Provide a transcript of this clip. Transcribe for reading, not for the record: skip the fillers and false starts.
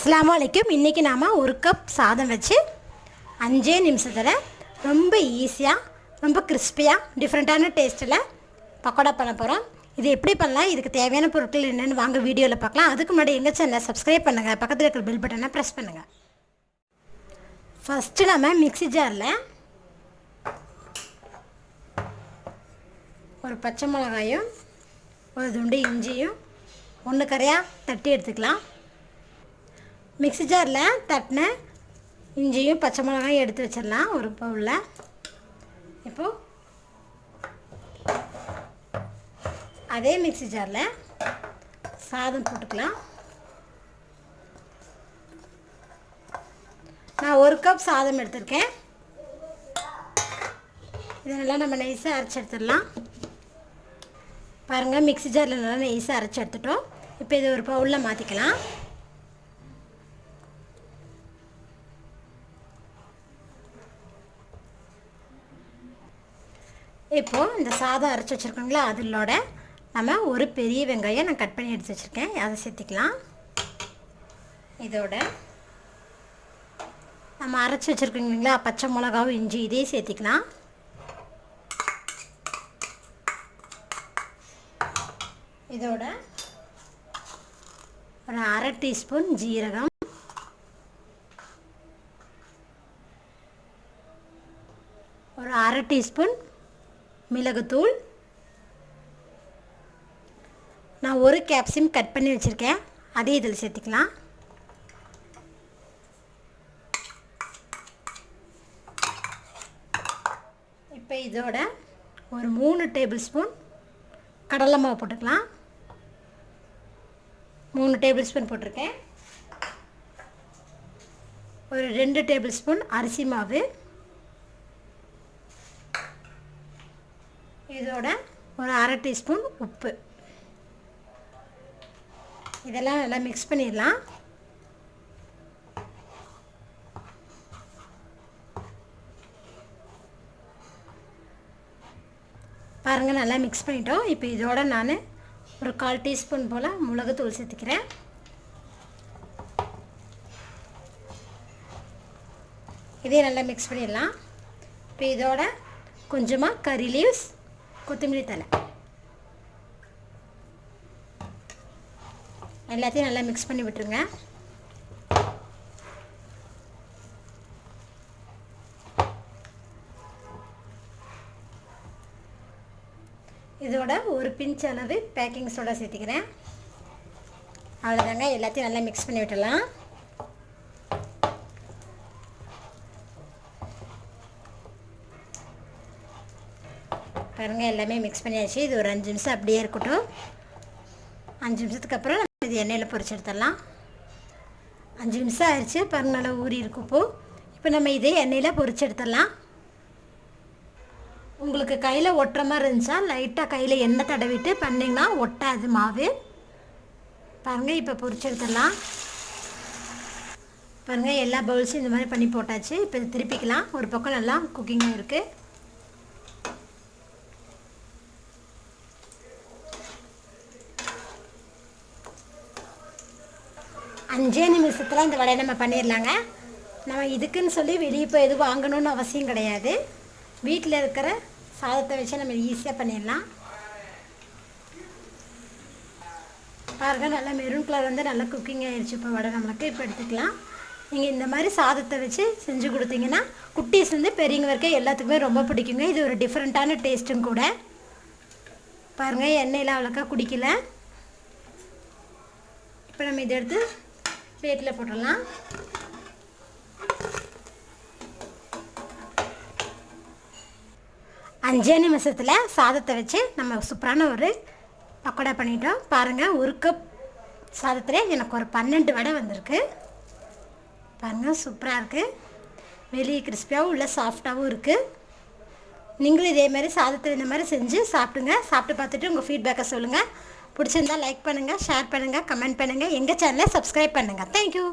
அஸ்ஸலாமு அலைக்கும். இன்றைக்கி நாம் ஒரு கப் சாதம் வச்சு 5 நிமிஷத்தில் ரொம்ப ஈஸியாக ரொம்ப கிறிஸ்பியாக டிஃப்ரெண்ட்டான டேஸ்ட்டில் பக்கோடா பண்ண போகிறோம். இது எப்படி பண்ணலாம், இதுக்கு தேவையான பொருட்கள் என்னென்னு வாங்க வீடியோவில் பார்க்கலாம். அதுக்கு முன்னாடி எங்கள் சேனலை சப்ஸ்கிரைப் பண்ணுங்கள், பக்கத்தில் இருக்கிற பெல் பட்டனை ப்ரெஸ் பண்ணுங்கள். ஃபஸ்ட்டு நம்ம மிக்ஸி ஜாரில் ஒரு பச்சை மிளகாயும் ஒரு துண்டு இஞ்சியும் ஒன்று கரையாக தட்டி எடுத்துக்கலாம். மிக்ஸி ஜாரில் தட்டின இஞ்சியும் பச்சை மிளகாயும் எடுத்து வச்சிடலாம் ஒரு பவுலில். இப்போது அதே மிக்ஸி ஜாரில் சாதம் போட்டுக்கலாம். நான் ஒரு கப் சாதம் எடுத்திருக்கேன். இதெல்லாம் நம்ம நைஸாக அரைச்சி எடுத்துடலாம். பாருங்கள், மிக்ஸி ஜாரில் நல்லா நைஸாக அரைச்சி எடுத்துட்டோம். இப்போ இது ஒரு பவுலில் மாற்றிக்கலாம். இப்போது இந்த சாதம் அரைச்சி வச்சுருக்கோங்களா, அதிலோட நம்ம ஒரு பெரிய வெங்காயம் நான் கட் பண்ணி எடுத்து வச்சுருக்கேன், அதை சேர்த்திக்கலாம். இதோட நம்ம அரைச்சி வச்சுருக்கோங்க இல்லைங்களா பச்சை மிளகாவும் இஞ்சி, இதையும் சேர்த்திக்கலாம். இதோட ஒரு அரை டீஸ்பூன் ஜீரகம், ஒரு அரை டீஸ்பூன் மிளகுத்தூள், நான் ஒரு கேப்சிகம் கட் பண்ணி வச்சுருக்கேன், அதே இதில் சேர்த்துக்கலாம். இப்போ இதோட ஒரு 3 டேபிள் ஸ்பூன் கடலை மாவு போட்டுக்கலாம். 3 டேபிள் ஸ்பூன் போட்டிருக்கேன். ஒரு 2 டேபிள் ஸ்பூன் அரிசி மாவு, இதோட ஒரு அரை டீஸ்பூன் உப்பு, இதெல்லாம் நல்லா மிக்ஸ் பண்ணிடலாம். பாருங்கள், நல்லா மிக்ஸ் பண்ணிட்டோம். இப்போ இதோட நான் ஒரு 1/4 டீஸ்பூன் போல் மிளகுத்தூள் சேர்த்துக்கிறேன். இதையும் நல்லா மிக்ஸ் பண்ணிடலாம். இப்போ இதோட கொஞ்சமாக கறி லீவ்ஸ், கொத்தமல்லி தழை, எல்லாத்தையும் நல்லா மிக்ஸ் பண்ணி விட்டுருங்க. இதோட ஒரு பிஞ்ச் அளவு பேக்கிங் சோடா சேர்த்துக்கிறேன். அவ்வளோதாங்க, எல்லாத்தையும் நல்லா மிக்ஸ் பண்ணி விட்டுடலாம். பாருங்கள், எல்லாமே மிக்ஸ் பண்ணியாச்சு. இது ஒரு 5 நிமிஷம் அப்படியே இருக்கட்டும். 5 நிமிஷத்துக்கு அப்புறம் நம்ம இது எண்ணெயில் பொரிச்சு எடுத்துடலாம். 5 நிமிஷம் ஆயிடுச்சு. பாருங்கள், நல்லா ஊறி இருக்கும். இப்போ நம்ம இதே எண்ணெயில் பொரிச்சு எடுத்துடலாம். உங்களுக்கு கையில் ஒட்டுற மாதிரி இருந்துச்சா லைட்டாக கையில் எண்ணெய் தடவிட்டு பண்ணிங்கன்னா ஒட்டாது மாவு. பாருங்கள், இப்போ பொரிச்சு எடுத்துடலாம். பாருங்கள், எல்லா பவுல்ஸும் இந்த மாதிரி பண்ணி போட்டாச்சு. இப்போ இது திருப்பிக்கலாம். ஒரு பக்கம் நல்லா குக்கிங்காக இருக்குது. 5 நிமிஷத்தில் இந்த வடையை நம்ம பண்ணிடலாங்க. நம்ம இதுக்குன்னு சொல்லி வெளியே போய் எதுவும் வாங்கணுன்னு அவசியம் கிடையாது. வீட்டில் இருக்கிற சாதத்தை வச்சு நம்ம ஈஸியாக பண்ணிடலாம். பாருங்கள், நல்லா மெரூன் கலர் வந்து நல்லா குக்கிங் ஆகிடுச்சு. இப்போ வடை நம்மளுக்கு இப்போ எடுத்துக்கலாம். நீங்கள் இந்த மாதிரி சாதத்தை வச்சு செஞ்சு கொடுத்தீங்கன்னா குட்டீஸ்லேருந்து பெரியவங்க வரைக்கும் எல்லாத்துக்குமே ரொம்ப பிடிக்குங்க. இது ஒரு டிஃப்ரெண்ட்டான டேஸ்ட்டும் கூட. பாருங்கள், எண்ணெயில் அவ்வளோக்கா குடிக்கல. இப்போ நம்ம இதை எடுத்து பிளேட்டில் போட்டுடலாம். அஞ்சே நிமிஷத்தில் சாதத்தை வச்சு நம்ம சூப்பரான ஒரு பக்கோடா பண்ணிட்டோம். பாருங்கள், ஒரு கப் சாதத்தில் எனக்கு ஒரு 12 வடை வந்திருக்கு. பாருங்கள், சூப்பராக இருக்குது. வெளியே கிறிஸ்பியாகவும் உள்ள சாஃப்டாகவும் இருக்குது. நீங்களும் இதே மாதிரி சாதத்தை இந்த மாதிரி செஞ்சு சாப்பிடுங்க. சாப்பிட்டு பார்த்துட்டு உங்கள் ஃபீட்பேக்கை சொல்லுங்கள். பிடிச்சிருந்தால் லைக் பண்ணுங்கள், ஷேர் பண்ணுங்கள், கமெண்ட் பண்ணுங்கள். எங்கள் சேனலை சப்ஸ்கிரைப் பண்ணுங்கள். தேங்க்யூ.